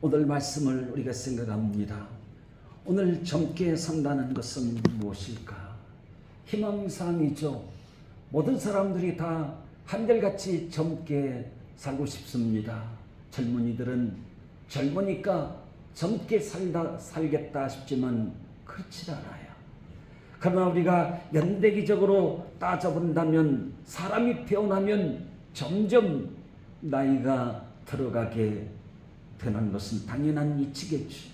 오늘 말씀을 우리가 생각합니다. 오늘 젊게 산다는 것은 무엇일까? 희망사항이죠. 모든 사람들이 다 한결같이 젊게 살고 싶습니다. 젊은이들은 젊으니까 젊게 살겠다 싶지만 그렇지 않아요. 그러나 우리가 연대기적으로 따져본다면 사람이 태어나면 점점 나이가 들어가게 되는 것은 당연한 이치겠죠.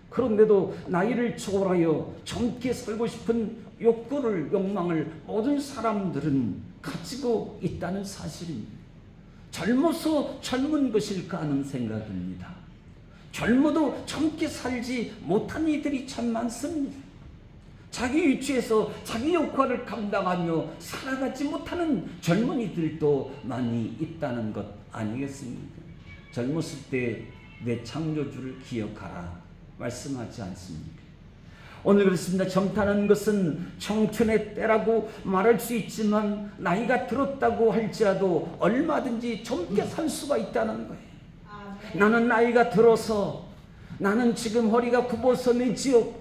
그런데도 나이를 초월하여 젊게 살고 싶은 욕망을 모든 사람들은 가지고 있다는 사실입니다. 젊어서 젊은 것일까 하는 생각입니다. 젊어도 젊게 살지 못한 이들이 참 많습니다. 자기 위치에서 자기 역할을 감당하며 살아가지 못하는 젊은이들도 많이 있다는 것 아니겠습니까? 젊었을 때 내 창조주를 기억하라 말씀하지 않습니까? 오늘 그렇습니다. 젊다는 것은 청춘의 때라고 말할 수 있지만 나이가 들었다고 할지라도 얼마든지 젊게 살 수가 있다는 거예요. 나는 나이가 들어서, 나는 지금 허리가 굽어서 내지요,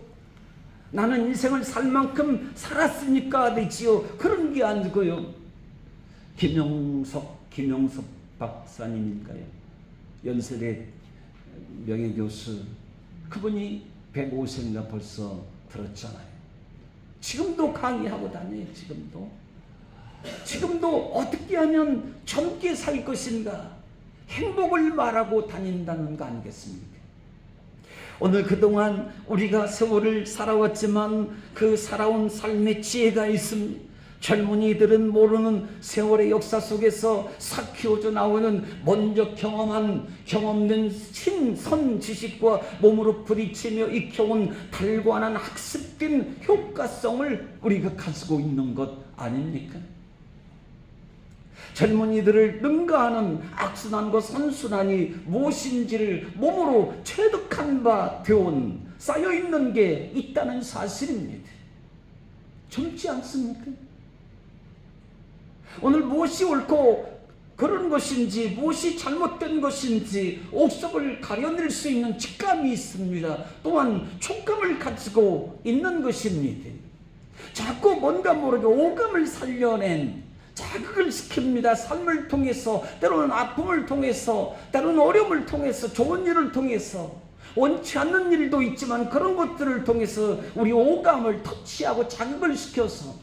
나는 인생을 살 만큼 살았으니까 되지요, 그런 게 아니고요. 김영석 박사님일까요? 연세대 명예교수, 그분이 105세인가 벌써 들었잖아요. 지금도 강의하고 다녀요. 지금도 어떻게 하면 젊게 살 것인가, 행복을 말하고 다닌다는 거 아니겠습니까? 오늘 그동안 우리가 세월을 살아왔지만 그 살아온 삶의 지혜가 있습니다. 젊은이들은 모르는 세월의 역사 속에서 삭히어져 나오는 먼저 경험된 신선 지식과 몸으로 부딪히며 익혀온 달관한 학습된 효과성을 우리가 가지고 있는 것 아닙니까? 젊은이들을 능가하는 악순환과 선순환이 무엇인지를 몸으로 체득한 바 되온 쌓여있는 게 있다는 사실입니다. 젊지 않습니까? 오늘 무엇이 옳고 그런 것인지 무엇이 잘못된 것인지 옥석을 가려낼 수 있는 직감이 있습니다. 또한 촉감을 가지고 있는 것입니다. 자꾸 뭔가 모르게 오감을 살려낸 자극을 시킵니다. 삶을 통해서, 때로는 아픔을 통해서, 때로는 어려움을 통해서, 좋은 일을 통해서, 원치 않는 일도 있지만 그런 것들을 통해서 우리 오감을 터치하고 자극을 시켜서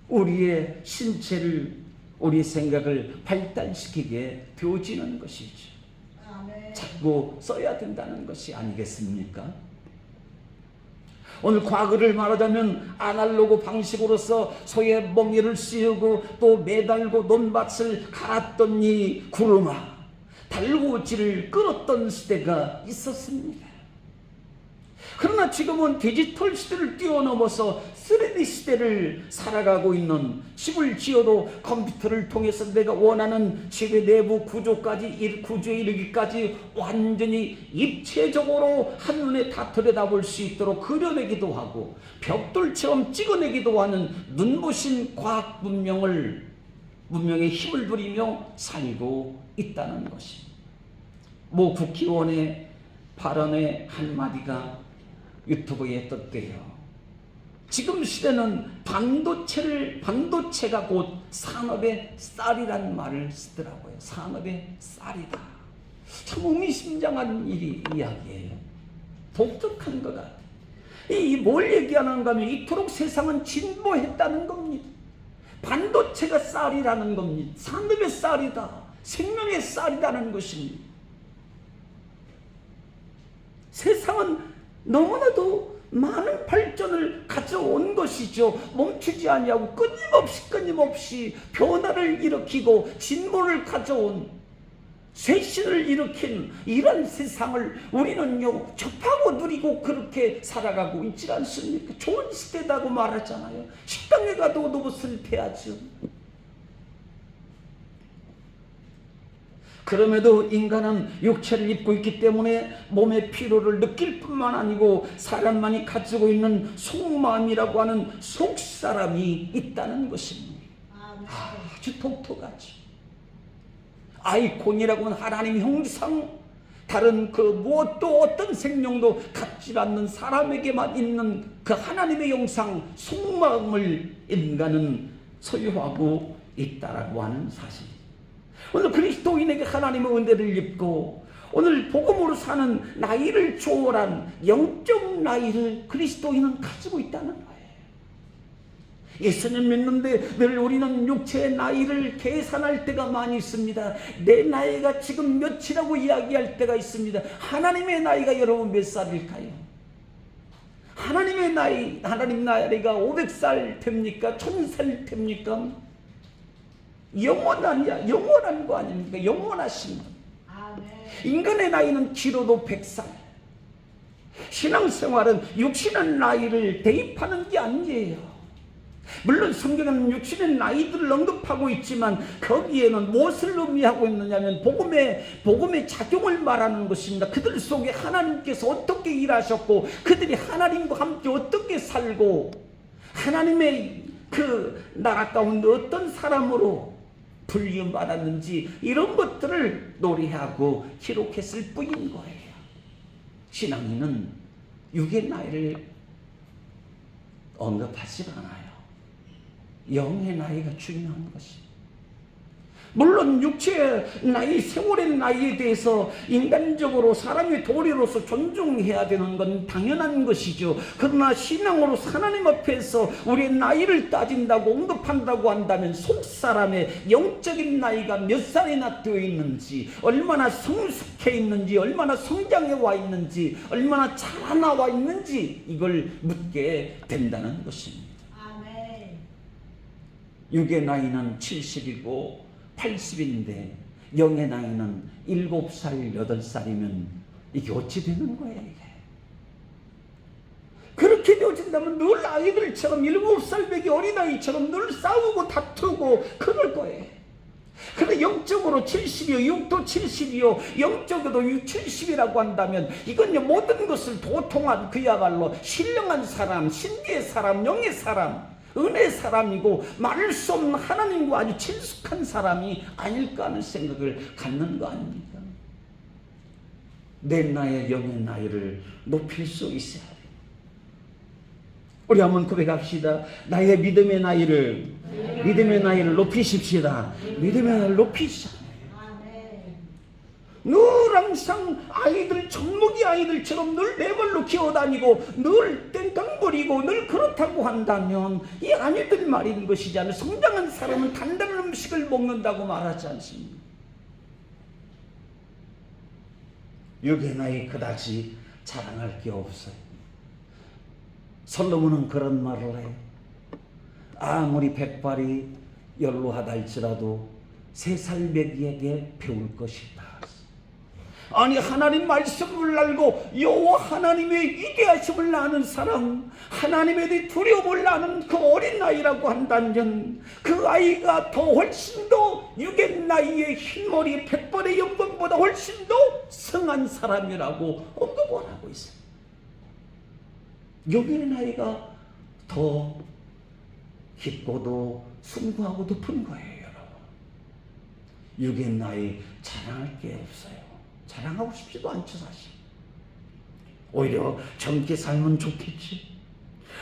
우리의 신체를, 우리의 생각을 발달시키게 되어지는 것이죠. 자꾸 써야 된다는 것이 아니겠습니까? 오늘 과거를 말하자면 아날로그 방식으로서 소의 멍에를 씌우고 또 매달고 논밭을 갈았던 이 구름아, 달구지를 끌었던 시대가 있었습니다. 그러나 지금은 디지털 시대를 뛰어넘어서 3D 시대를 살아가고 있는, 집을 지어도 컴퓨터를 통해서 내가 원하는 집의 내부 구조에 이르기까지 완전히 입체적으로 한눈에 다 들여다볼 수 있도록 그려내기도 하고 벽돌처럼 찍어내기도 하는 눈부신 과학 문명의 힘을 부리며 살고 있다는 것입니다. 모 국회의원의 발언의 한마디가 유튜브에 떴대요. 지금 시대는 반도체가 곧 산업의 쌀이라는 말을 쓰더라고요. 산업의 쌀이다. 참 의미심장한 이야기예요. 독특한 것 같아요. 뭘 얘기하는가 하면 이토록 세상은 진보했다는 겁니다. 반도체가 쌀이라는 겁니다. 산업의 쌀이다. 생명의 쌀이라는 것입니다. 세상은 너무나도 많은 발전을 가져온 것이죠. 멈추지 아니하고 끊임없이 변화를 일으키고 진보를 가져온, 쇄신을 일으킨 이런 세상을 우리는요 접하고 누리고 그렇게 살아가고 있지 않습니까? 좋은 시대다고 말하잖아요. 식당에 가도 옷을 패야죠. 그럼에도 인간은 육체를 입고 있기 때문에 몸의 피로를 느낄 뿐만 아니고 사람만이 가지고 있는 속마음이라고 하는 속사람이 있다는 것입니다. 아주 독특하죠. 아이콘이라고 하는 하나님의 형상, 다른 그 무엇도 어떤 생명도 갖지 않는 사람에게만 있는 그 하나님의 형상 속마음을 인간은 소유하고 있다라고 하는 사실. 오늘 그리스도인에게 하나님의 은혜를 입고 오늘 복음으로 사는 나이를 초월한 영적 나이를 그리스도인은 가지고 있다는 거예요. 예수님 믿는데 늘 우리는 육체의 나이를 계산할 때가 많이 있습니다. 내 나이가 지금 몇이라고 이야기할 때가 있습니다. 하나님의 나이가 여러분 몇 살일까요? 하나님의 나이, 하나님 나이가 500살 됩니까? 1000살 됩니까? 영원한 거 아닙니까? 영원하신 분. 인간의 나이는 길어도 100살. 신앙생활은 육신의 나이를 대입하는 게 아니에요. 물론 성경은 육신의 나이들을 언급하고 있지만 거기에는 무엇을 의미하고 있느냐면 복음의 작용을 말하는 것입니다. 그들 속에 하나님께서 어떻게 일하셨고 그들이 하나님과 함께 어떻게 살고 하나님의 그 나라 가운데 어떤 사람으로 불림받았는지 이런 것들을 노래하고 기록했을 뿐인 거예요. 신앙인은 육의 나이를 언급하지 않아요. 영의 나이가 중요한 것입니다. 물론 육체의 나이, 세월의 나이에 대해서 인간적으로 사람의 도리로서 존중해야 되는 건 당연한 것이죠. 그러나 신앙으로 하나님 앞에서 우리의 나이를 따진다고 언급한다고 한다면 속사람의 영적인 나이가 몇 살이나 되어 있는지, 얼마나 성숙해 있는지, 얼마나 성장해 와 있는지, 얼마나 자라나와 있는지 이걸 묻게 된다는 것입니다. 아멘. 육의 나이는 70이고 80인데 영의 나이는 7살, 8살이면 이게 어찌 되는 거예요, 이게? 그렇게 되어진다면 늘 아이들처럼 7살 배기 어린아이처럼 늘 싸우고 다투고 그럴 거예요. 그런데 영적으로 70이요, 육도 70이요, 영적으로 70이라고 한다면 이건 모든 것을 도통한 그야말로 신령한 사람, 신비의 사람, 영의 사람, 은혜의 사람이고 말할 수 없는 하나님과 아주 친숙한 사람이 아닐까 하는 생각을 갖는 거 아닙니까? 내 나이의 영의 나이를 높일 수 있어야 돼요. 우리 한번 고백합시다. 나의 믿음의 나이를 높이십시다. 믿음의 나이를 높이시다. 늘 항상 아이들, 젖먹이 아이들처럼 늘 내 발로 기어다니고 늘 땡깡거리고 늘 그렇다고 한다면 이 아이들 말인 것이잖아요. 성장한 사람은 단단한 음식을 먹는다고 말하지 않습니까? 육의 나이 그다지 자랑할 게 없어요. 솔로몬은 그런 말을 해요. 아무리 백발이 연로하다 할지라도 3살 배기에게 배울 것이다. 아니 하나님 말씀을 알고 여호와 하나님의 위대하심을 아는 사람, 하나님에 대해 두려움을 아는 그 어린 아이라고 한다면 그 아이가 더 훨씬 더 육의 나이의 흰머리 백발의 영광보다 훨씬 더 성한 사람이라고 언급을 하고 있어요. 육의 나이가 더 깊고도 숭고하고 높은 거예요, 여러분. 육의 나이 자랑할 게 없어요. 자랑하고 싶지도 않죠, 사실. 오히려 젊게 살면 좋겠지.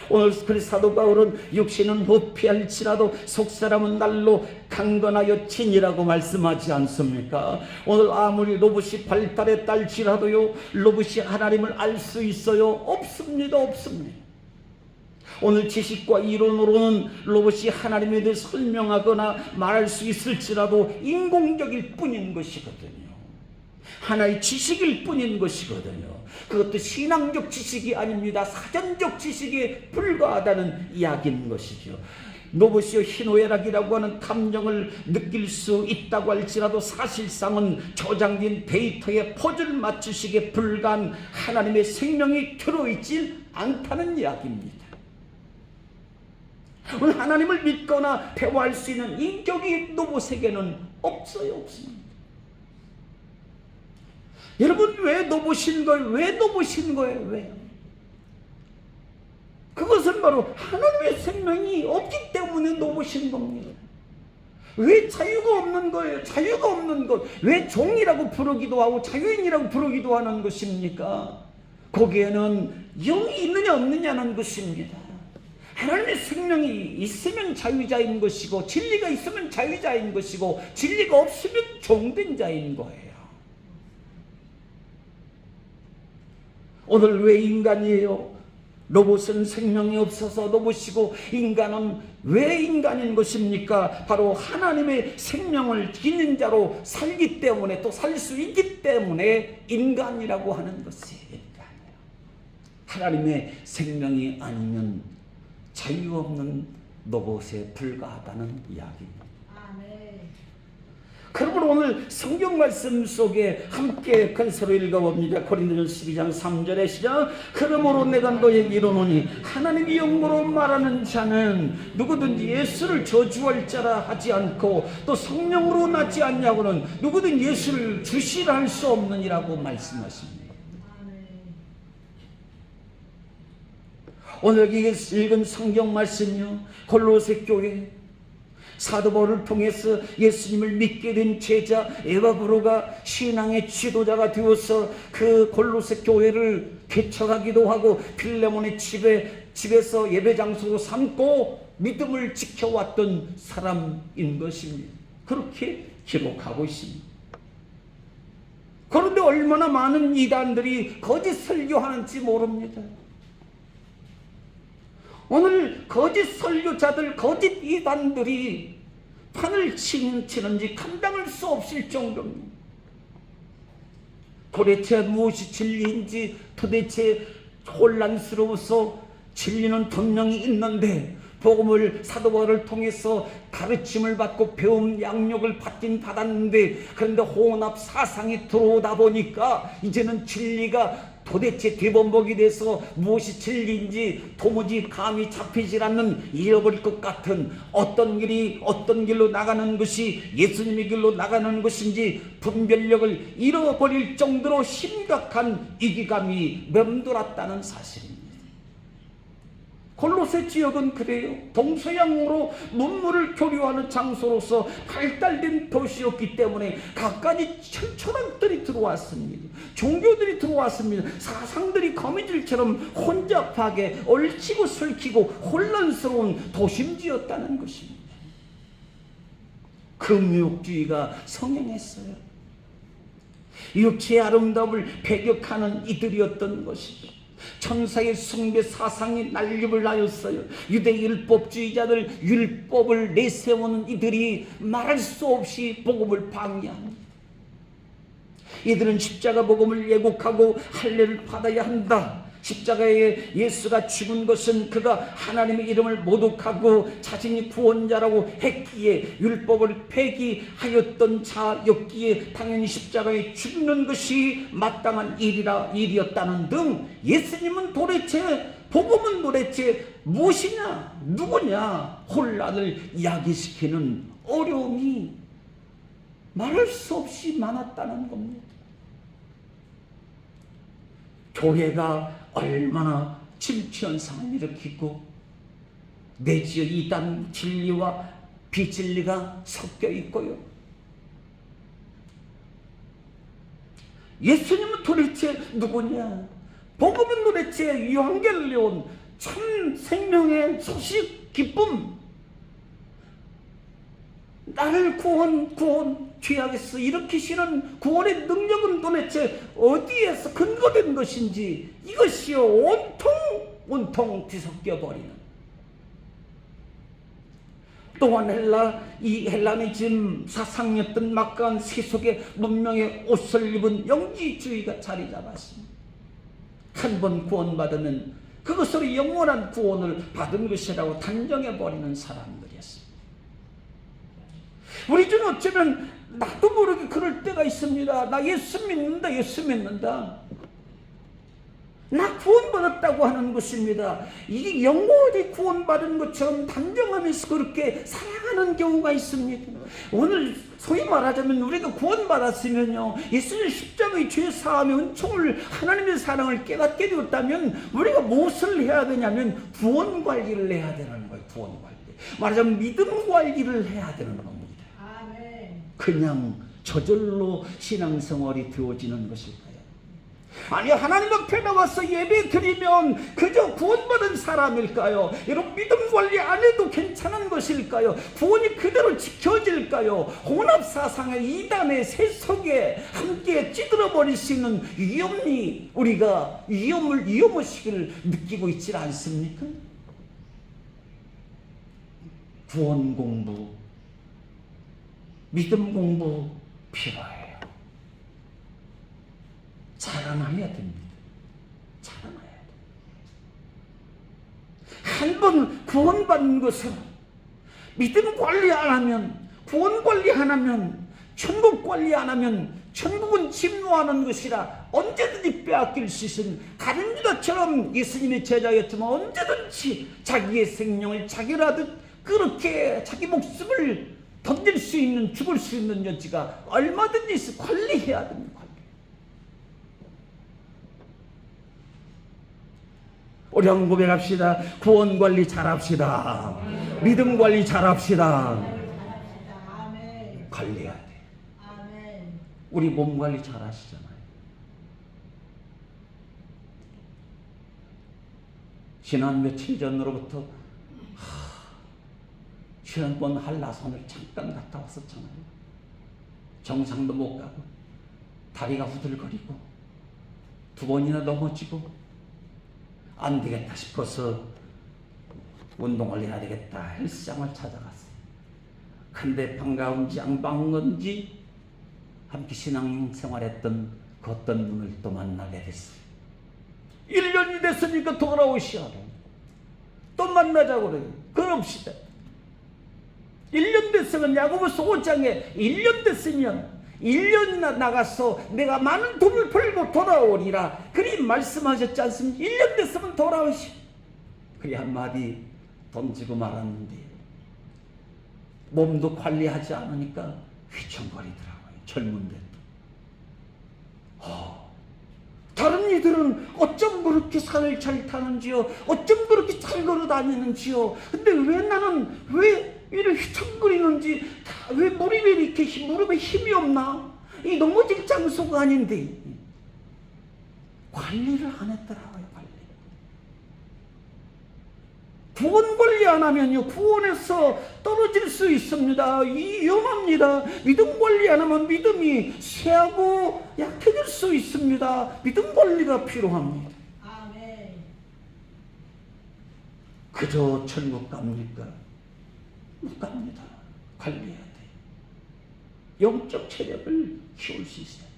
오늘 그래서 사도 바울은 육신은 부패할지라도 속사람은 날로 강건하여 친이라고 말씀하지 않습니까? 오늘 아무리 로봇이 발달했다 할지라도요, 로봇이 하나님을 알 수 있어요? 없습니다. 오늘 지식과 이론으로는 로봇이 하나님에 대해 설명하거나 말할 수 있을지라도 인공적일 뿐인 것이거든요. 하나의 지식일 뿐인 것이거든요. 그것도 신앙적 지식이 아닙니다. 사전적 지식에 불과하다는 이야기인 것이죠. 로봇이 희노애락이라고 하는 감정을 느낄 수 있다고 할지라도 사실상은 저장된 데이터에 퍼즐 맞추기에 불과한 하나님의 생명이 들어있질 않다는 이야기입니다. 하나님을 믿거나 대화할 수 있는 인격이 로봇에게는 없습니다. 여러분 왜 놓으신 거예요? 왜 놓으신 거예요? 왜? 그것은 바로 하나님의 생명이 없기 때문에 놓으신 겁니다. 왜 자유가 없는 거예요? 자유가 없는 것. 왜 종이라고 부르기도 하고 자유인이라고 부르기도 하는 것입니까? 거기에는 영이 있느냐 없느냐는 것입니다. 하나님의 생명이 있으면 자유자인 것이고 진리가 있으면 자유자인 것이고 진리가 없으면 종된 자인 거예요. 오늘 왜 인간이에요? 로봇은 생명이 없어서 로봇이고 인간은 왜 인간인 것입니까? 바로 하나님의 생명을 지닌 자로 살기 때문에 또 살 수 있기 때문에 인간이라고 하는 것이 인간이에요. 하나님의 생명이 아니면 자유 없는 로봇에 불과하다는 이야기입니다. 그러므로 오늘 성경 말씀 속에 함께 큰 소리로 읽어봅니다. 고린도전서 12장 3절의 시작. 그러므로 내가 너에게 이르노니 하나님의 영으로 말하는 자는 누구든지 예수를 저주할 자라 하지 않고 또 성령으로 낳지 않냐고는 누구든 예수를 주시라 할 수 없느니라고 말씀하십니다. 오늘 읽은 성경 말씀이요, 골로새 교회 사도 바울을 통해서 예수님을 믿게 된 제자 에바브로가 신앙의 지도자가 되어서 그 골로새 교회를 개척하기도 하고 필레몬의 집에서 예배 장소로 삼고 믿음을 지켜왔던 사람인 것입니다. 그렇게 기록하고 있습니다. 그런데 얼마나 많은 이단들이 거짓 설교하는지 모릅니다. 오늘 거짓 설교자들, 거짓 이단들이 판을 치는지 감당할 수 없을 정도입니다. 도대체 무엇이 진리인지 도대체 혼란스러워서 진리는 분명히 있는데 복음을 사도 바울을 통해서 가르침을 받고 배움 양육을 받았는데 그런데 혼합 사상이 들어오다 보니까 이제는 진리가 도대체 뒤범벅이 돼서 무엇이 진리인지 도무지 감이 잡히질 않는 잃어버릴 것 같은 어떤 길로 나가는 것이 예수님의 길로 나가는 것인지 분별력을 잃어버릴 정도로 심각한 위기감이 맴돌았다는 사실입니다. 골로새 지역은 그래요. 동서양으로 문물을 교류하는 장소로서 발달된 도시였기 때문에 갖가지 철학들이 들어왔습니다. 종교들이 들어왔습니다. 사상들이 거미줄처럼 혼잡하게 얽히고 설키고 혼란스러운 도심지였다는 것입니다. 금욕주의가 성행했어요. 육체의 아름다움을 배격하는 이들이었던 것이죠. 천사의 숭배 사상이 난립을 하였어요. 유대 율법주의자들, 율법을 내세우는 이들이 말할 수 없이 복음을 방해합니다. 이들은 십자가 복음을 예곡하고 할례를 받아야 한다. 십자가에 예수가 죽은 것은 그가 하나님의 이름을 모독하고 자신이 구원자라고 했기에 율법을 폐기하였던 자였기에 당연히 십자가에 죽는 것이 마땅한 일이었다는 등 예수님은 도대체 복음은 도대체 무엇이냐 누구냐 혼란을 야기시키는 어려움이 말할 수 없이 많았다는 겁니다. 교회가 얼마나 침체현상을 일으키고 내지어 이단 진리와 비진리가 섞여 있고요. 예수님은 도대체 누구냐? 복음은 도대체 유한겔리온 참 생명의 소식 기쁨, 나를 구원 죄악에서 일으키시는 구원의 능력은 도대체 어디에서 근거된 것인지 이것이요 온통 뒤섞여 버리는. 또한 이 헬라니즘 사상이었던 막강한 세속의 문명의 옷을 입은 영지주의가 자리 잡았습니다. 한 번 구원받으면 그것으로 영원한 구원을 받은 것이라고 단정해 버리는 사람들이었습니다. 우리 중 어쩌면 나도 모르게 그럴 때가 있습니다. 나 예수 믿는다. 나 구원받았다고 하는 것입니다. 이게 영원히 구원받은 것처럼 단정하면서 그렇게 살아가는 경우가 있습니다. 오늘 소위 말하자면 우리가 구원받았으면요, 예수님 십자가의 죄 사함의 은총을, 하나님의 사랑을 깨닫게 되었다면 우리가 무엇을 해야 되냐면 구원 관리를 해야 되는 거예요. 구원 관리. 말하자면 믿음 관리를 해야 되는 겁니다. 그냥 저절로 신앙생활이 되어지는 것일까요? 아니, 하나님 앞에 나와서 예배 드리면 그저 구원받은 사람일까요? 여러분, 믿음 관리 안 해도 괜찮은 것일까요? 구원이 그대로 지켜질까요? 혼합사상의 이단의 세속에 함께 찌들어버릴 수 있는 우리가 위험의식을 느끼고 있지 않습니까? 구원 공부, 믿음 공부 필요해요. 자라나야 됩니다. 자라나야 돼요. 한번 구원받는 것은 믿음 관리 안 하면, 구원 관리 안 하면, 천국 관리 안 하면 천국은 침노하는 것이라 언제든지 빼앗길 수 있는, 가룟 유다처럼 예수님의 제자였지만 언제든지 자기의 생명을 자결하듯 그렇게 자기 목숨을 던질 수 있는, 죽을 수 있는 여지가 얼마든지 있어. 관리해야 됩니다. 우리 한번 고백합시다. 구원 관리 잘합시다. 믿음 관리 잘합시다. 관리해야 돼. 우리 몸 관리 잘하시잖아요. 지난 며칠 전으로부터 지난번 한라산을 잠깐 갔다 왔었잖아요. 정상도 못 가고 다리가 후들거리고 2번이나 넘어지고 안 되겠다 싶어서 운동을 해야 되겠다 헬스장을 찾아갔어요. 근데 반가운지 안 반가운지 함께 신앙생활했던 그 어떤 분을 또 만나게 됐어요. 1년이 됐으니까 돌아오시오. 또 만나자고 그래요. 그럽시다. 1년 됐으면 야고보서 5장에 1년 됐으면 1년이나 나가서 내가 많은 돈을 벌고 돌아오리라 그리 말씀하셨지 않습니까? 1년 됐으면 돌아오시. 그리 한마디 던지고 말았는데 몸도 관리하지 않으니까 휘청거리더라고요. 젊은데. 다른 이들은 어쩜 그렇게 산을 잘 타는지요? 어쩜 그렇게 잘 걸어 다니는지요? 근데 왜 나는 왜 이렇게 휘청거리는지, 왜 무릎에 힘이 없나? 이 넘어질 장소가 아닌데. 관리를 안 했더라고요. 구원 관리 안 하면요, 구원에서 떨어질 수 있습니다. 위험합니다. 믿음 관리 안 하면 믿음이 쇠하고 약해질 수 있습니다. 믿음 관리가 필요합니다. 아멘. 그저 천국 갑니까? 못 갑니다. 관리해야 돼요. 영적 체력을 키울 수 있어요.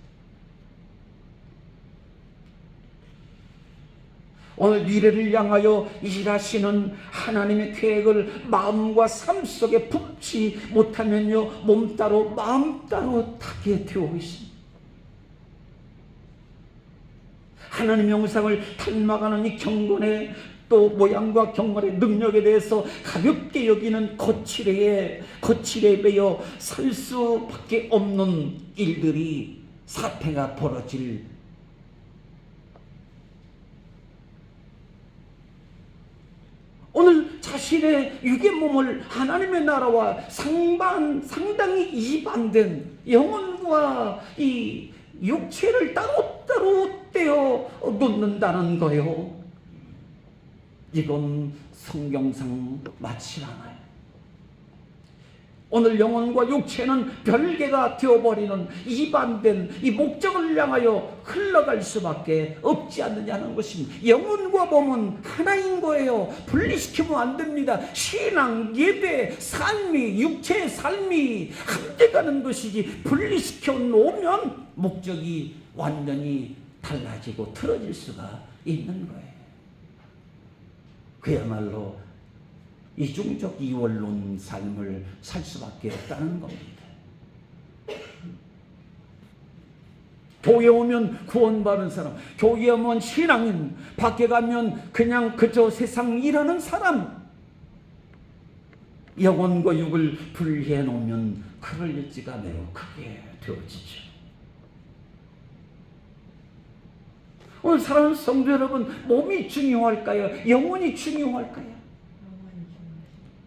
오늘 미래를 향하여 일하시는 하나님의 계획을 마음과 삶 속에 품지 못하면요, 몸 따로 마음 따로 타게 되어 있습니다. 하나님의 형상을 닮아가는 이 경건의 또 모양과 경건의 능력에 대해서 가볍게 여기는 거칠에 매여 살 수밖에 없는 일들이, 사태가 벌어질, 오늘 자신의 육의 몸을 하나님의 나라와 상당히 이반된 영혼과 이 육체를 따로따로 떼어 놓는다는 거예요. 이건 성경상 맞지 않아요. 오늘 영혼과 육체는 별개가 되어버리는 이반된 이 목적을 향하여 흘러갈 수밖에 없지 않느냐는 것입니다. 영혼과 몸은 하나인 거예요. 분리시키면 안 됩니다. 신앙, 예배, 삶이, 육체의 삶이 함께 가는 것이지, 분리시켜 놓으면 목적이 완전히 달라지고 틀어질 수가 있는 거예요. 그야말로 이중적 이원론 삶을 살 수밖에 없다는 겁니다. 교회 오면 구원받은 사람, 교회 오면 신앙인, 밖에 가면 그냥 그저 세상 일하는 사람, 영혼과 육을 분리해 놓으면 그럴 여지가 매우 크게 되어지죠. 오늘 사랑하는 성도 여러분, 몸이 중요할까요? 영혼이 중요할까요?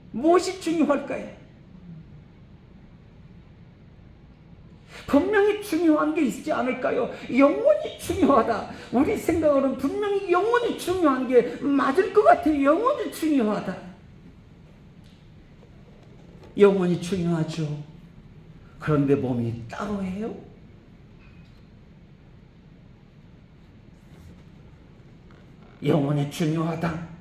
무엇이 중요할까요? 중요한 게 있지 않을까요? 영혼이 중요하다. 우리 생각으로는 분명히 영혼이 중요한 게 맞을 것 같아요. 영혼이 중요하다. 영혼이 중요하죠. 그런데 몸이 따로 해요? 영혼이 중요하다.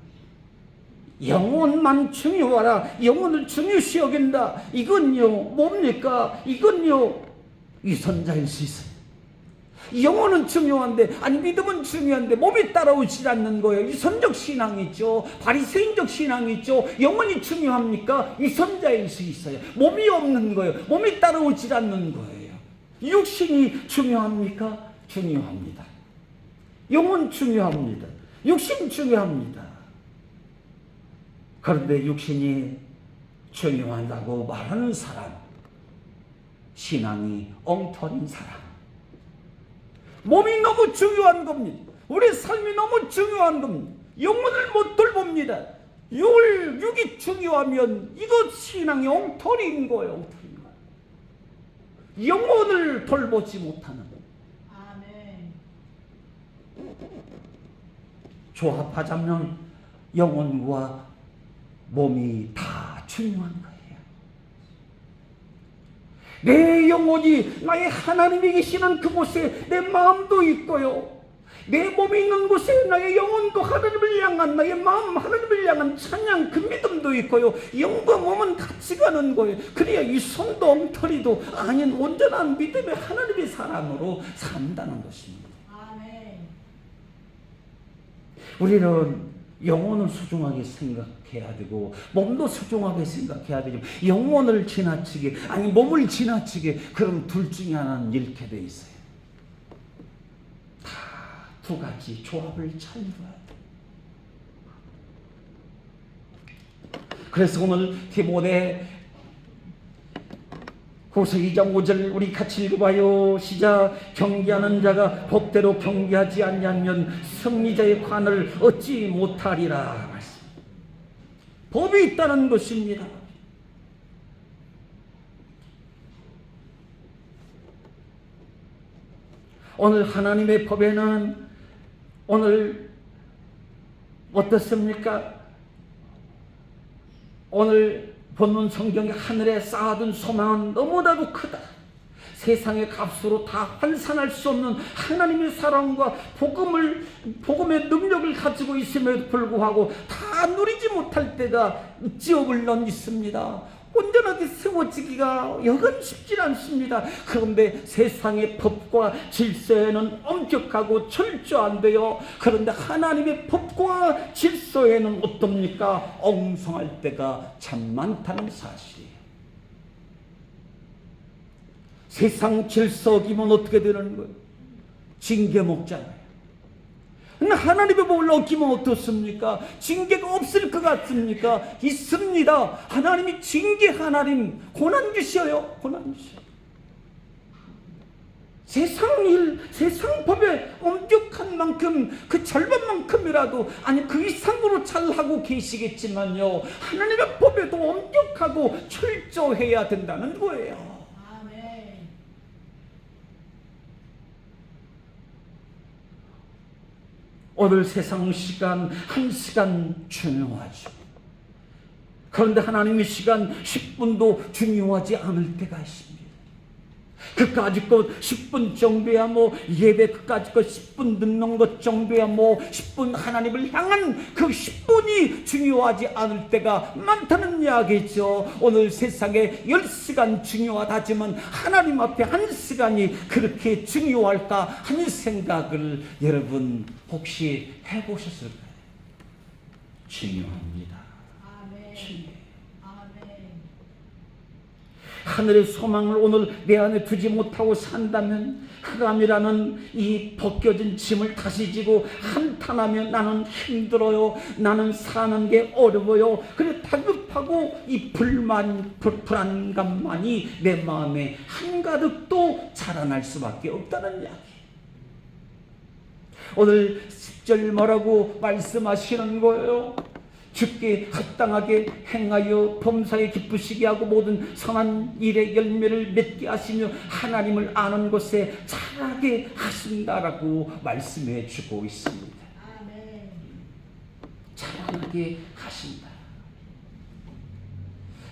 영혼만 중요하라. 영혼을 중요시 여긴다. 이건요 뭡니까? 이건요 위선자일 수 있어요. 영혼은 중요한데, 아니 믿음은 중요한데 몸이 따라오지 않는 거예요. 위선적 신앙이죠. 바리새인적 신앙이죠. 영혼이 중요합니까? 위선자일 수 있어요. 몸이 없는 거예요. 몸이 따라오지 않는 거예요. 육신이 중요합니까? 중요합니다. 영혼 중요합니다. 육신 중요합니다. 그런데 육신이 중요하다고 말하는 사람, 신앙이 엉터리인 사람. 몸이 너무 중요한 겁니다. 우리 삶이 너무 중요한 겁니다. 영혼을 못 돌봅니다. 육이 중요하면 이거 신앙이 엉터리인 거예요. 엉터리인 거예요. 영혼을 돌보지 못하는 거예요. 아멘. 조합하자면 영혼과 몸이 다 중요한 거예요. 내 영혼이 나의 하나님이 계시는 그곳에 내 마음도 있고요, 내 몸이 있는 곳에 나의 영혼도 하나님을 향한, 나의 마음 하나님을 향한 찬양 그 믿음도 있고요. 영과 몸은 같이 가는 거예요. 그래야 이 손도 엉터리도 아닌 온전한 믿음의 하나님의 사람으로 산다는 것입니다. 아멘. 우리는 영혼을 소중하게 생각해야 되고 몸도 소중하게 생각해야 되죠. 영혼을 지나치게, 아니 몸을 지나치게, 그럼 둘 중에 하나는 잃게 돼 있어요. 다 두 가지 조합을 잘 이루어야 돼요. 그래서 오늘 디모데 후서 2장 5절 우리 같이 읽어봐요. 시작. 경계하는 자가 법대로 경계하지 않냐면 승리자의 관을 얻지 못하리라. 말씀. 법이 있다는 것입니다. 오늘 하나님의 법에는 오늘 어떻습니까? 오늘 본문 성경에 하늘에 쌓아둔 소망은 너무나도 크다. 세상의 값으로 다 환산할 수 없는 하나님의 사랑과 복음의 능력을 가지고 있음에도 불구하고 다 누리지 못할 때가 있지요. 물론 있습니다. 온전하게 세워지기가 여간 쉽지 않습니다. 그런데 세상의 법과 질서에는 엄격하고 철저한데요, 그런데 하나님의 법과 질서에는 어떻습니까? 엉성할 때가 참 많다는 사실이에요. 세상 질서 어기면 어떻게 되는 거예요? 징계 먹잖아요. 하나님의 법을 어기면 어떻습니까? 징계가 없을 것 같습니까? 있습니다. 하나님이 징계 하나님, 고난 주셔요. 고난 주셔요. 세상 법에 엄격한 만큼, 그 절반만큼이라도, 아니 그 이상으로 잘하고 계시겠지만요, 하나님의 법에도 엄격하고 철저해야 된다는 거예요. 오늘 세상 시간 한 시간 중요하죠. 그런데 하나님의 시간 10분도 중요하지 않을 때가 있습니다. 그까짓 것 10분 정도야 예배 그까짓 것 10분 듣는 것 정도야 10분 하나님을 향한 그 10분이 중요하지 않을 때가 많다는 이야기죠. 오늘 세상에 10시간 중요하다지만 하나님 앞에 1시간이 그렇게 중요할까 하는 생각을 여러분 혹시 해보셨을까요? 중요합니다. 중요해요. 하늘의 소망을 오늘 내 안에 두지 못하고 산다면 흑암이라는 이 벗겨진 짐을 다시 지고 한탄하며 나는 힘들어요, 나는 사는 게 어려워요, 그래 다급하고 이 불안감만이 내 마음에 한가득 또 자라날 수밖에 없다는 이야기. 오늘 10절 뭐라고 말씀하시는 거예요? 주께 합당하게 행하여 범사에 기쁘시게 하고 모든 선한 일의 열매를 맺게 하시며 하나님을 아는 것에 자라게 하신다라고 말씀해 주고 있습니다. 자라게 하신다.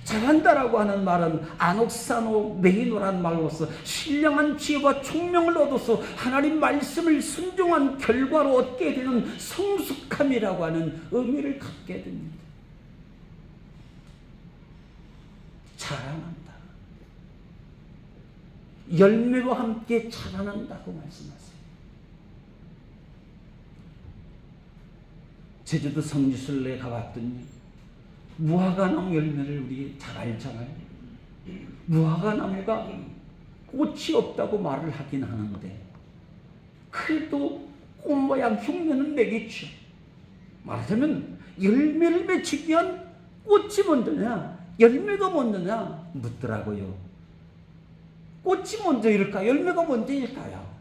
잘한다라고 하는 말은 아녹사노 메이노란 말로서 신령한 지혜와 총명을 얻어서 하나님 말씀을 순종한 결과로 얻게 되는 성숙함이라고 하는 의미를 갖게 됩니다. 자라난다. 열매와 함께 자라난다고 말씀하세요. 제주도 성지순례에 가봤더니 무화과나무 열매를 우리 잘 알잖아요. 무화과나무가 꽃이 없다고 말을 하긴 하는데 그래도 꽃 모양 흉내는 내겠죠. 말하자면 열매를 맺히기 위한 꽃이 먼저냐 열매가 먼저냐 묻더라고요. 꽃이 먼저일까 열매가 먼저일까요?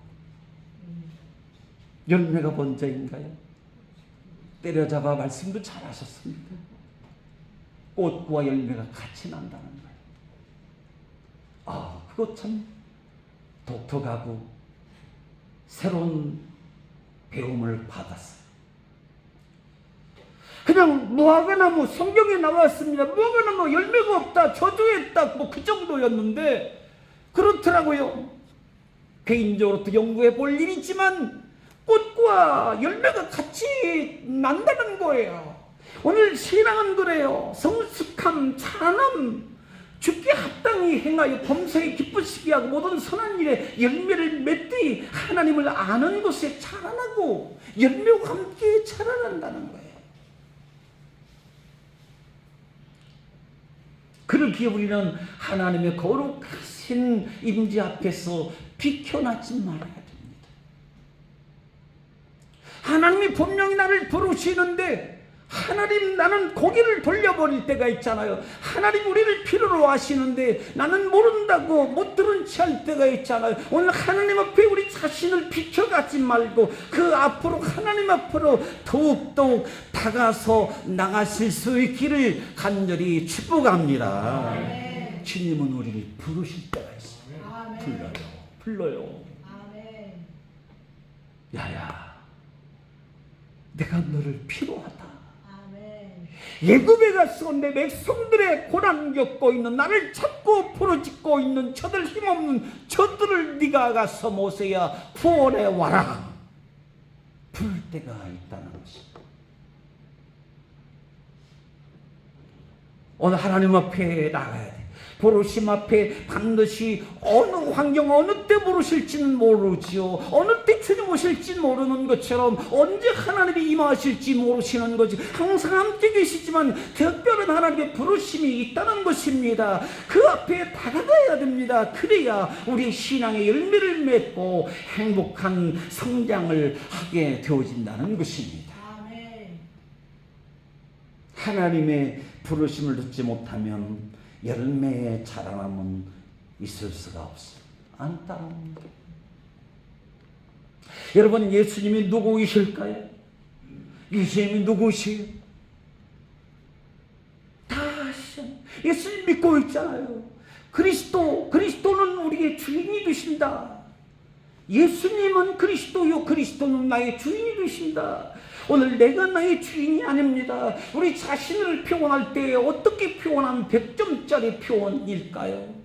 열매가 먼저인가요? 때려잡아 말씀도 잘하셨습니다. 꽃과 열매가 같이 난다는 거예요. 그거 참 독특하고 새로운 배움을 받았어요. 그냥 무화과나무 성경에 나왔습니다. 무화과나무 열매가 없다 저주했다 뭐 그 정도였는데 그렇더라고요. 개인적으로 연구해 볼 일이지만 꽃과 열매가 같이 난다는 거예요. 오늘 신앙은 그래요. 성숙함, 자라남, 주께 합당히 행하여 범사에 기쁘시게 하고 모든 선한 일에 열매를 맺되 하나님을 아는 것에 자라나고 열매와 함께 자라난다는 거예요. 그러기에 우리는 하나님의 거룩하신 임재 앞에서 비켜나지 말아야 됩니다. 하나님이 분명히 나를 부르시는데 하나님 나는 고개를 돌려버릴 때가 있잖아요. 하나님 우리를 필요로 하시는데 나는 모른다고 못 들은 채 할 때가 있잖아요. 오늘 하나님 앞에 우리 자신을 비켜가지 말고 그 앞으로 하나님 앞으로 더욱더욱 다가서 나가실 수 있기를 간절히 축복합니다. 아멘. 주님은 우리를 부르실 때가 있어요. 아멘. 불러요. 아멘. 야야 내가 너를 필요하다. 애굽에 가서 내 백성들의 고난 겪고 있는 나를 찾고 부르짖고 있는 저들 힘없는 저들을 네가 가서 모세야 구원해 와라. 부를 때가 있다는 것입니다. 오늘 하나님 앞에 나가야 돼. 부르심 앞에 반드시 어느 환경 어느 때 부르실지는 모르지요. 어느 때 주님 오실지 모르는 것처럼 언제 하나님이 임하실지 모르시는 거지. 항상 함께 계시지만 특별한 하나님의 부르심이 있다는 것입니다. 그 앞에 다가가야 됩니다. 그래야 우리 신앙의 열매를 맺고 행복한 성장을 하게 되어진다는 것입니다. 하나님의 부르심을 듣지 못하면 열매의 자라남은 있을 수가 없습니다. 안타까운 게. 여러분 예수님이 누구이실까요? 예수님이 누구시에요? 다 아시잖아요. 예수님 믿고 있잖아요. 그리스도는 우리의 주인이 되신다. 예수님은 그리스도요 그리스도는 나의 주인이 되신다. 오늘 내가 나의 주인이 아닙니다. 우리 자신을 표현할 때 어떻게 표현하면 100점짜리 표현일까요?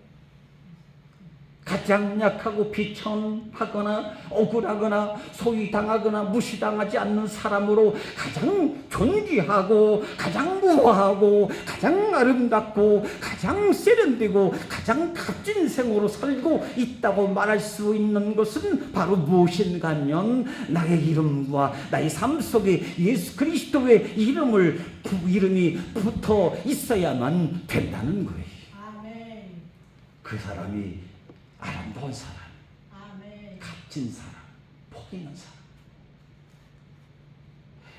가장 약하고 비천하거나 억울하거나 소위 당하거나 무시당하지 않는 사람으로 가장 존귀하고 가장 우아하고 가장 아름답고 가장 세련되고 가장 값진 생으로 살고 있다고 말할 수 있는 것은 바로 무엇인가 하면 나의 이름과 나의 삶 속에 예수 그리스도의 이름이 붙어 있어야만 된다는 거예요. 아멘. 그 사람이 아름다운 사람, 아멘. 값진 사람, 복 있는 사람.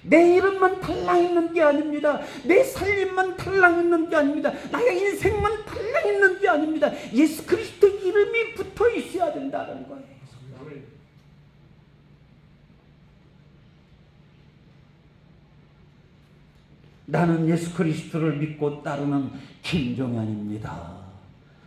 내 이름만 달랑 있는 게 아닙니다. 내 살림만 달랑 있는 게 아닙니다. 나의 인생만 달랑 있는 게 아닙니다. 예수 그리스도 이름이 붙어 있어야 된다는 거예요. 나는 예수 그리스도를 믿고 따르는 김종현입니다.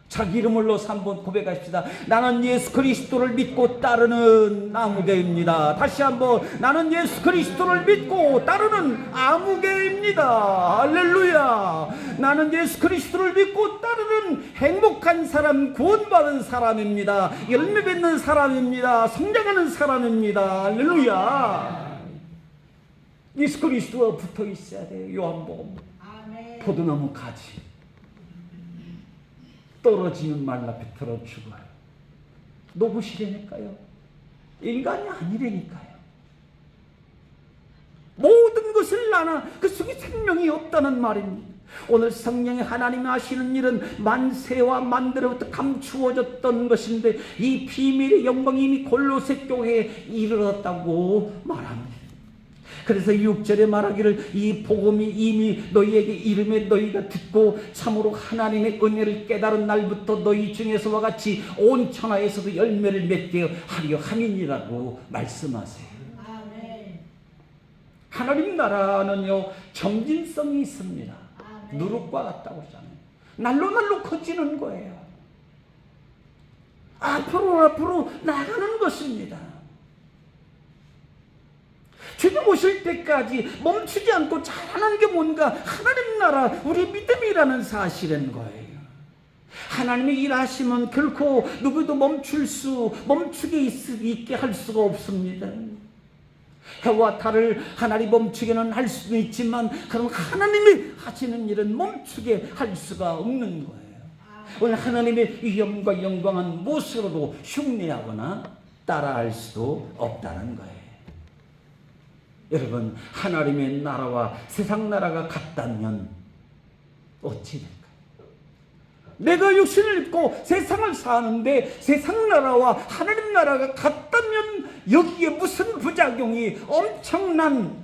자기 이름을 넣어서 한번 고백하십시다. 나는 예수 그리스도를 믿고 따르는 아무개입니다. 다시 한번, 나는 예수 그리스도를 믿고 따르는 아무개입니다. 할렐루야. 나는 예수 그리스도를 믿고 따르는 행복한 사람, 구원받은 사람입니다. 열매 맺는 사람입니다. 성장하는 사람입니다. 할렐루야. 예수 그리스도와 붙어 있어야 돼요. 요한복음. 포도나무 가지 떨어지면 말라 비틀어 죽어요. 노부시라니까요. 인간이 아니라니까요. 모든 것을 나나 그 속에 생명이 없다는 말입니다. 오늘 성령이 하나님이 하시는 일은 만세와 만대로부터 감추어졌던 것인데 이 비밀의 영광이 이미 골로새 교회에 이르렀다고 말합니다. 그래서 6절에 말하기를 이 복음이 이미 너희에게 이름에 너희가 듣고 참으로 하나님의 은혜를 깨달은 날부터 너희 중에서와 같이 온 천하에서도 열매를 맺게 하려 함이니라고 말씀하세요. 아멘. 하나님 나라는요 점진성이 있습니다. 아멘. 누룩과 같다고 하잖아요. 날로 커지는 거예요. 앞으로 나가는 것입니다. 주님 오실 때까지 멈추지 않고 잘하는 게 뭔가? 하나님 나라, 우리 믿음이라는 사실인 거예요. 하나님의 일하시면 결코 누구도 멈추게 있게 할 수가 없습니다. 해와 달을 하나님 멈추게는 할 수도 있지만 그럼 하나님이 하시는 일은 멈추게 할 수가 없는 거예요. 오늘 하나님의 위엄과 영광은 무엇으로도 흉내하거나 따라할 수도 없다는 거예요. 여러분, 하나님의 나라와 세상 나라가 같다면 어찌 될까요? 내가 육신을 입고 세상을 사는데 세상 나라와 하나님 나라가 같다면 여기에 무슨 부작용이 엄청난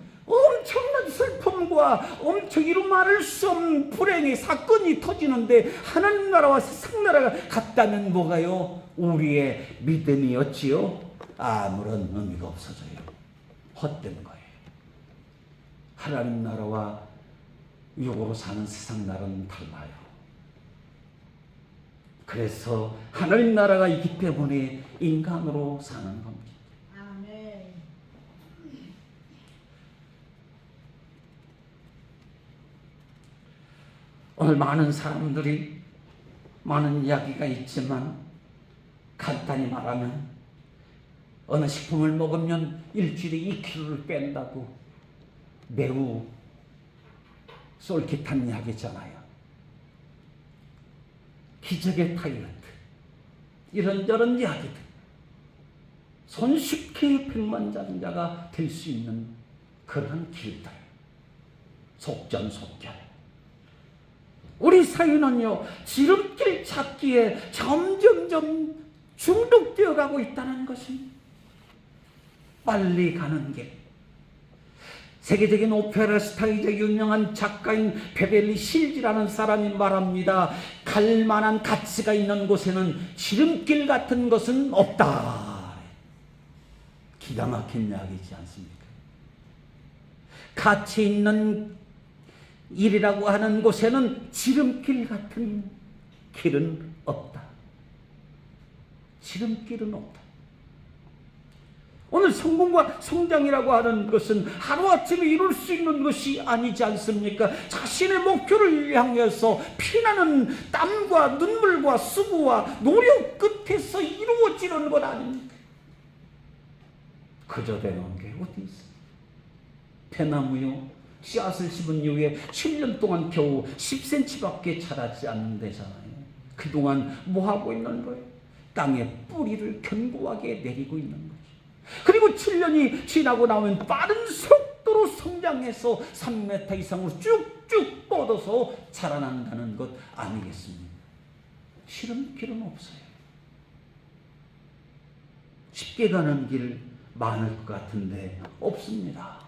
슬픔과 이루 말할 수 없는 불행의 사건이 터지는데 하나님 나라와 세상 나라가 같다면 뭐가요? 우리의 믿음이 어찌요? 아무런 의미가 없어져요. 헛된 거예요. 하나님 나라와 육으로 사는 세상 나라는 달라요. 그래서 하나님 나라가 있기 때문에 인간으로 사는 겁니다. 아멘. 오늘 많은 사람들이 많은 이야기가 있지만 간단히 말하면 어느 식품을 먹으면 일주일에 2kg를 뺀다고 매우 솔깃한 이야기잖아요. 기적의 다이어트, 이런저런 이야기들, 손쉽게 백만장자가 될 수 있는 그런 길들, 속전속결. 우리 사회는요 지름길 찾기에 점점점 중독되어 가고 있다는 것입니다. 빨리 가는 길. 세계적인 오페라 스타이자 유명한 작가인 베벨리 실즈라는 사람이 말합니다. 갈 만한 가치가 있는 곳에는 지름길 같은 것은 없다. 기가 막힌 이야기지 않습니까? 가치 있는 일이라고 하는 곳에는 지름길 같은 길은 없다. 지름길은 없다. 오늘 성공과 성장이라고 하는 것은 하루아침에 이룰 수 있는 것이 아니지 않습니까? 자신의 목표를 향해서 피나는 땀과 눈물과 수고와 노력 끝에서 이루어지는 것 아닙니까? 그저 되는 게 어디 있어? 배나무요, 씨앗을 심은 이후에 7년 동안 겨우 10cm밖에 자라지 않는 데잖아요. 그동안 뭐 하고 있는 거예요? 땅에 뿌리를 견고하게 내리고 있는 거예요. 그리고 7년이 지나고 나면 빠른 속도로 성장해서 3m 이상으로 쭉쭉 뻗어서 자라난다는 것 아니겠습니까? 지름길은 없어요. 쉽게 가는 길 많을 것 같은데 없습니다.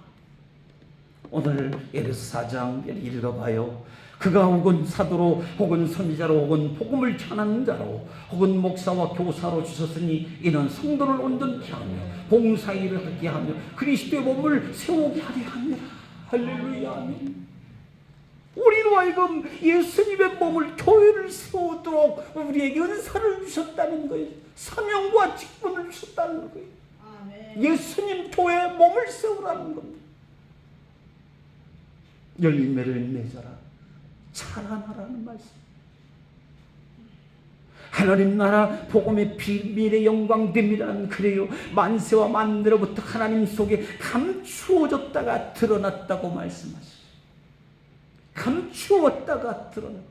오늘 에베소 4장을 읽어봐요. 그가 혹은 사도로 혹은 선지자로 혹은 복음을 전하는 자로 혹은 목사와 교사로 주셨으니 이는 성도를 온전케 하며 봉사일을 하게 하며 그리스도의 몸을 세우게 하려 합니다. 할렐루야. 아멘. 우리로 하여금 예수님의 몸을, 교회를 세우도록 우리에게 은사를 주셨다는 거예요. 사명과 직분을 주셨다는 거예요. 아멘. 예수님 교회의 몸을 세우라는 겁니다. 열매를 맺어라, 자라나라는 말씀. 하나님 나라 복음의 비밀의 영광됨이란 그래요. 만세와 만대로부터 하나님 속에 감추어졌다가 드러났다고 말씀하시죠. 감추었다가 드러났다.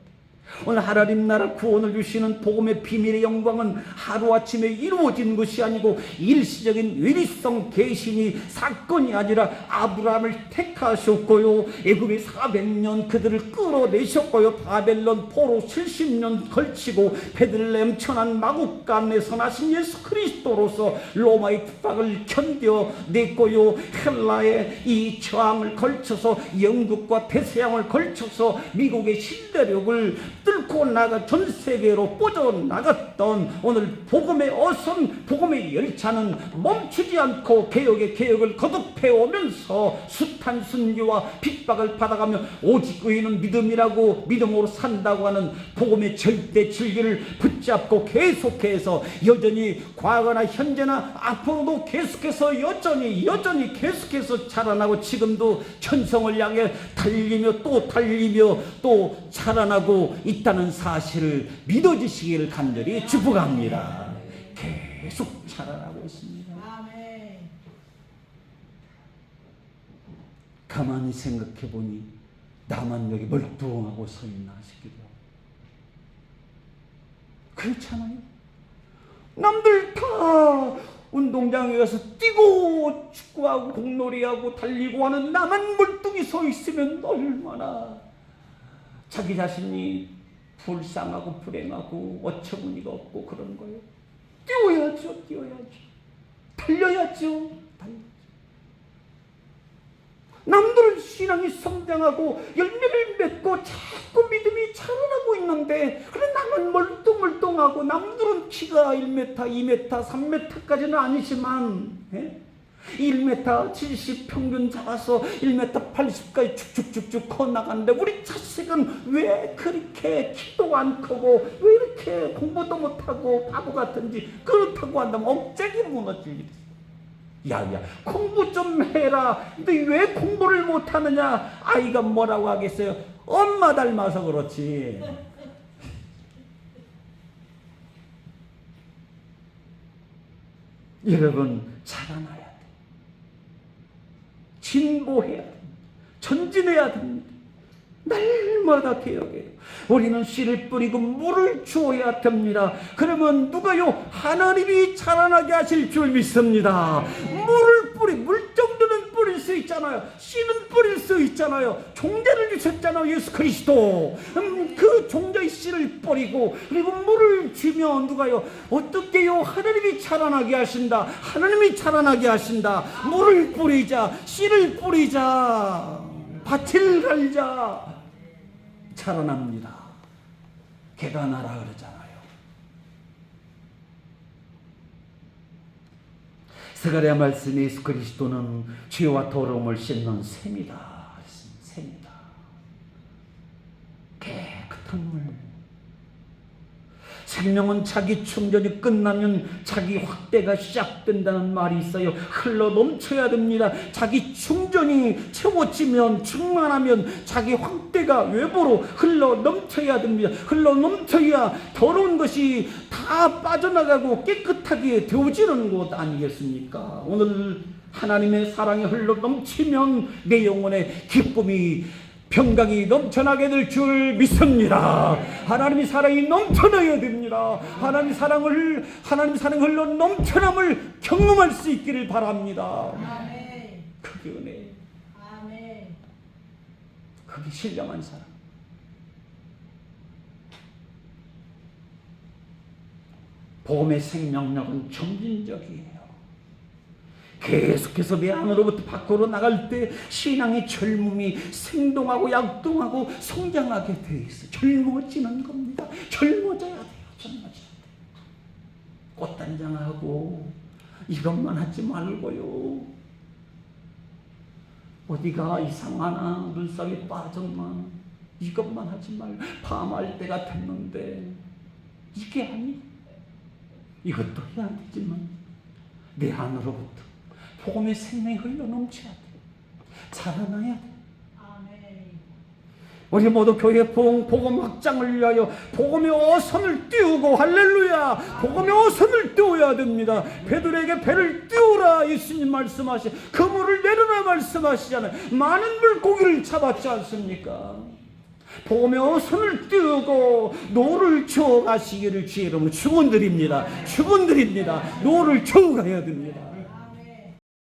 오늘 하나님 나라 구원을 주시는 복음의 비밀의 영광은 하루아침에 이루어진 것이 아니고 일시적인 위리성 계신이 사건이 아니라 아브라함을 택하셨고요, 애굽에 400년 그들을 끌어내셨고요, 바벨론 포로 70년 걸치고 베들레헴 천한 마국간에서 나신 예수 그리스도로서 로마의 국박을 견뎌냈고요, 헬라의 이 저항을 걸쳐서 영국과 대서양을 걸쳐서 미국의 신대륙을 뚫고 나가 전 세계로 뻗어나갔던 오늘 복음의 어선, 복음의 열차는 멈추지 않고 개혁의 개혁을 거듭해오면서 숱한 순교와 핍박을 받아가며 오직 의인은 믿음이라고 믿음으로 산다고 하는 복음의 절대 진리를 붙잡고 계속해서 여전히 과거나 현재나 앞으로도 계속해서 여전히 계속해서 자라나고 지금도 천성을 향해 달리며 또 자라나고 있다는 사실을 믿어주시기를 간절히 축복합니다. 계속 자라나고 있습니다. 가만히 생각해 보니 나만 여기 멀뚱하고 서 있나 싶기도 하고, 그렇잖아요. 남들 다 운동장에 가서 뛰고 축구하고 공놀이하고 달리고 하는 나만 멀뚱히 서 있으면 얼마나 자기 자신이 불쌍하고 불행하고 어처구니가 없고 그런 거예요. 뛰어야죠. 달려야죠. 남들은 신앙이 성장하고 열매를 맺고 자꾸 믿음이 자라나고 있는데, 그래 나만 멀뚱멀뚱하고, 남들은 키가 1m, 2m, 3m까지는 아니지만 1m 70 평균 잡아서 1m 80까지 쭉쭉쭉쭉 커나가는데 우리 자식은 왜 그렇게 키도 안 크고 왜 이렇게 공부도 못하고 바보 같은지. 그렇다고 한다면 억제기 무너질 일이 있어요. 야야, 공부 좀 해라. 근데 왜 공부를 못하느냐? 아이가 뭐라고 하겠어요? 엄마 닮아서 그렇지. 여러분, 자라나야 돼. 진보해야 됩니다. 전진해야 됩니다. 날마다 개혁해요. 우리는 씨를 뿌리고 물을 주어야 됩니다. 그러면 누가요? 하나님이 자라나게 하실 줄 믿습니다. 물 정도는 뿌릴 수 있잖아요. 씨는 뿌릴 수 있잖아요. 종자를 주셨잖아요, 예수 그리스도. 그 종자의 씨를 뿌리고 그리고 물을 주면 누가요? 어떻게요? 하나님이 자라나게 하신다. 하나님이 자라나게 하신다. 물을 뿌리자, 씨를 뿌리자, 밭을 갈자, 자라납니다. 개가 나라 그러잖아요. 스가랴 말씀에 예수 그리스도는 죄와 더러움을 씻는 샘이다. 샘이다. 깨끗한 물. 생명은 자기 충전이 끝나면 자기 확대가 시작된다는 말이 있어요. 흘러 넘쳐야 됩니다. 자기 충전이 채워지면, 충만하면 자기 확대가 외부로 흘러 넘쳐야 됩니다. 흘러 넘쳐야 더러운 것이 다 빠져나가고 깨끗하게 되어지는 것 아니겠습니까? 오늘 하나님의 사랑이 흘러 넘치면 내 영혼의 기쁨이, 평강이 넘쳐나게 될 줄 믿습니다. 하나님의 사랑이 넘쳐나야 됩니다. 하나님의 사랑을 흘러 넘쳐남을 경험할 수 있기를 바랍니다. 아멘. 그게 은혜. 아멘. 그게 신령한 사랑. 복음의 생명력은 점진적이에요. 계속해서 내 안으로부터 밖으로 나갈 때 신앙의 젊음이 생동하고 약동하고 성장하게 돼 있어요. 젊어지는 겁니다. 젊어져야 돼요. 젊어져야 돼요. 꽃단장하고 이것만 하지 말고요. 어디가 이상하나, 눈썹이 빠졌나, 이것만 하지 말고 밤할 때가 됐는데 이게 아니. 이것도 해야 되지만 내 안으로부터 복음의 생명이 흘러 넘쳐야 돼. 자라나야 돼. 우리 모두 교회 복음 확장을 위하여 복음의 어선을 띄우고, 할렐루야, 복음의 어선을 띄워야 됩니다. 배들에게 배를 띄우라 예수님 말씀하시, 그물을 내려라 말씀하시잖아요. 많은 물고기를 잡았지 않습니까? 복음의 어선을 띄우고 노를 저어 가시기를 주의 이름으로 축원드립니다. 축원드립니다. 노를 저어 가야 됩니다.